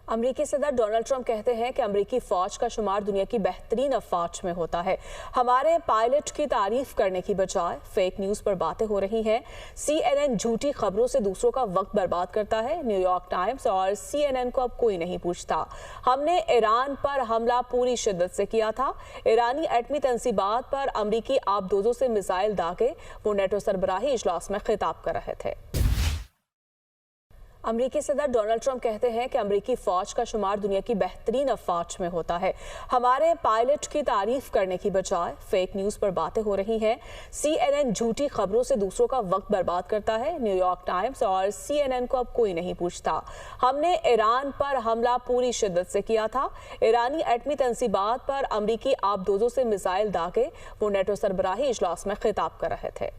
अमेरिकी सदर Donald Trump कहते हैं कि अमेरिकी फौज का शुमार दुनिया की बेहतरीन अफवाज में होता है। हमारे पायलट की तारीफ करने की बजाय फेक न्यूज पर बातें हो रही हैं। CNN झूठी खबरों से दूसरों का वक्त बर्बाद करता है। न्यूयॉर्क टाइम्स और CNN को अब कोई नहीं पूछता। हमने ईरान पर हमला पूरी शिद्दत से किया था। ईरानी एटमी तंसीबात पर अमेरिकी आबदोजों से मिसाइल दागे। वो नेटो सरबराही इजलास में खिताब कर रहे थे। अमेरिकी सदर डोनाल्ड ट्रंप कहते हैं कि अमेरिकी फौज का शुमार दुनिया की बेहतरीन अफवाज में होता है। हमारे पायलट की तारीफ करने की बजाय फेक न्यूज पर बातें हो रही हैं। CNN झूठी खबरों से दूसरों का वक्त बर्बाद करता है। न्यूयॉर्क टाइम्स और CNN को अब कोई नहीं पूछता। हमने ईरान पर हमला पूरी शिद्दत से किया था। ईरानी एटमी तंसीबात पर अमेरिकी आबदोजों से मिसाइल दागे। वो नेटो सरबराही इजलास में खिताब कर रहे थे।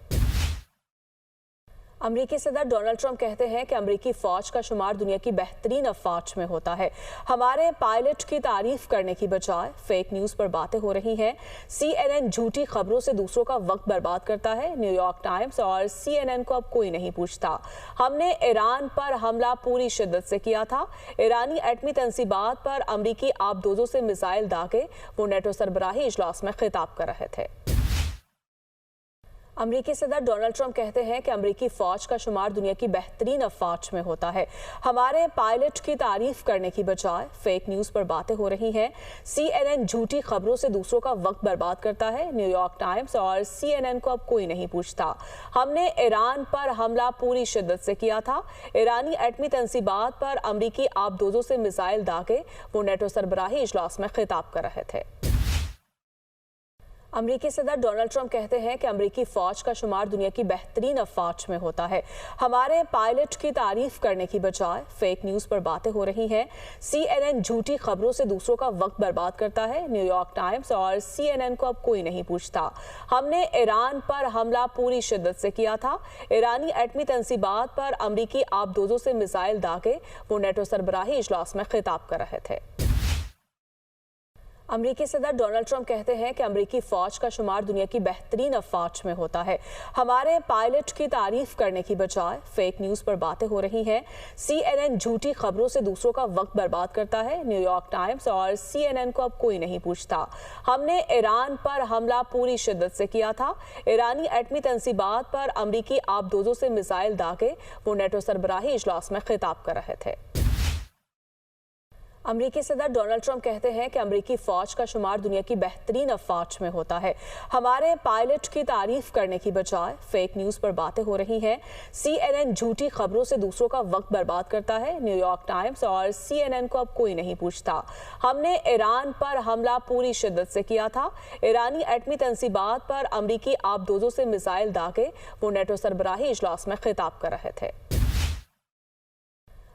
अमेरिकी सदर डोनाल्ड ट्रंप कहते हैं कि अमेरिकी फौज का शुमार दुनिया की बेहतरीन अफवाज में होता है। हमारे पायलट की तारीफ करने की बजाय फेक न्यूज पर बातें हो रही हैं। CNN झूठी खबरों से दूसरों का वक्त बर्बाद करता है। न्यूयॉर्क टाइम्स और CNN को अब कोई नहीं पूछता। हमने ईरान पर हमला पूरी शिद्दत से किया था। ईरानी एटमी तंसीबात पर अमेरिकी आबदोजों से मिसाइल दागे। वो नेटो सरबराही इजलास में खिताब कर रहे थे। अमेरिकी सदर डोनाल्ड ट्रंप कहते हैं कि अमेरिकी फौज का शुमार दुनिया की बेहतरीन अफवाज में होता है। हमारे पायलट की तारीफ करने की बजाय फेक न्यूज पर बातें हो रही हैं। CNN झूठी खबरों से दूसरों का वक्त बर्बाद करता है। न्यूयॉर्क टाइम्स और CNN को अब कोई नहीं पूछता। हमने ईरान पर हमला पूरी शिद्दत से किया था। ईरानी एटमी तंसीबात पर अमेरिकी आबदोजों से मिसाइल दागे। वो नेटो सरबराही इजलास में खिताब कर रहे थे। अमेरिकी सदर डोनाल्ड ट्रंप कहते हैं कि अमेरिकी फौज का शुमार दुनिया की बेहतरीन अफवाज में होता है। हमारे पायलट की तारीफ करने की बजाय फेक न्यूज पर बातें हो रही हैं। CNN झूठी खबरों से दूसरों का वक्त बर्बाद करता है। न्यूयॉर्क टाइम्स और CNN को अब कोई नहीं पूछता। हमने ईरान पर हमला पूरी शिद्दत से किया था। ईरानी एटमी तंसीबात पर अमेरिकी आबदोजों से मिसाइल दागे। वो नेटो सरबराही इजलास में खिताब कर रहे थे। अमेरिकी सदर डोनाल्ड ट्रंप कहते हैं कि अमेरिकी फौज का शुमार दुनिया की बेहतरीन अफवाज में होता है। हमारे पायलट की तारीफ करने की बजाय फेक न्यूज पर बातें हो रही हैं। CNN झूठी खबरों से दूसरों का वक्त बर्बाद करता है। न्यूयॉर्क टाइम्स और CNN को अब कोई नहीं पूछता। हमने ईरान पर हमला पूरी शिद्दत से किया था। ईरानी एटमी तंसीबात पर अमेरिकी आबदोजों से मिसाइल दागे। वो नेटो सरबराही इजलास में खिताब कर रहे थे। अमेरिकी सदर डोनाल्ड ट्रंप कहते हैं कि अमेरिकी फौज का शुमार दुनिया की बेहतरीन अफवाज में होता है। हमारे पायलट की तारीफ करने की बजाय फेक न्यूज पर बातें हो रही हैं। CNN झूठी खबरों से दूसरों का वक्त बर्बाद करता है। न्यूयॉर्क टाइम्स और CNN को अब कोई नहीं पूछता। हमने ईरान पर हमला पूरी शिद्दत से किया था। ईरानी एटमी तंसीबात पर अमेरिकी आबदोजों से मिसाइल दागे। वो नेटो सरबराही इजलास में खिताब कर रहे थे।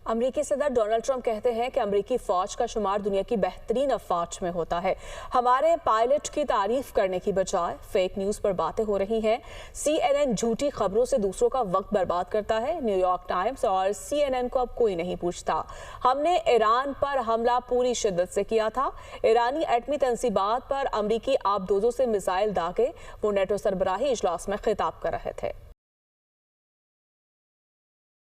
अमेरिकी सदर डोनाल्ड ट्रंप कहते हैं कि अमेरिकी फौज का शुमार दुनिया की बेहतरीन अफवाज में होता है। हमारे पायलट की तारीफ करने की बजाय फेक न्यूज पर बातें हो रही हैं। CNN झूठी खबरों से दूसरों का वक्त बर्बाद करता है। न्यूयॉर्क टाइम्स और CNN को अब कोई नहीं पूछता। हमने ईरान पर हमला पूरी शिद्दत से किया था। ईरानी एटमी तंसीबात पर अमेरिकी आबदोजों से मिसाइल दागे। वो नेटो सरबराही इजलास में खिताब कर रहे थे।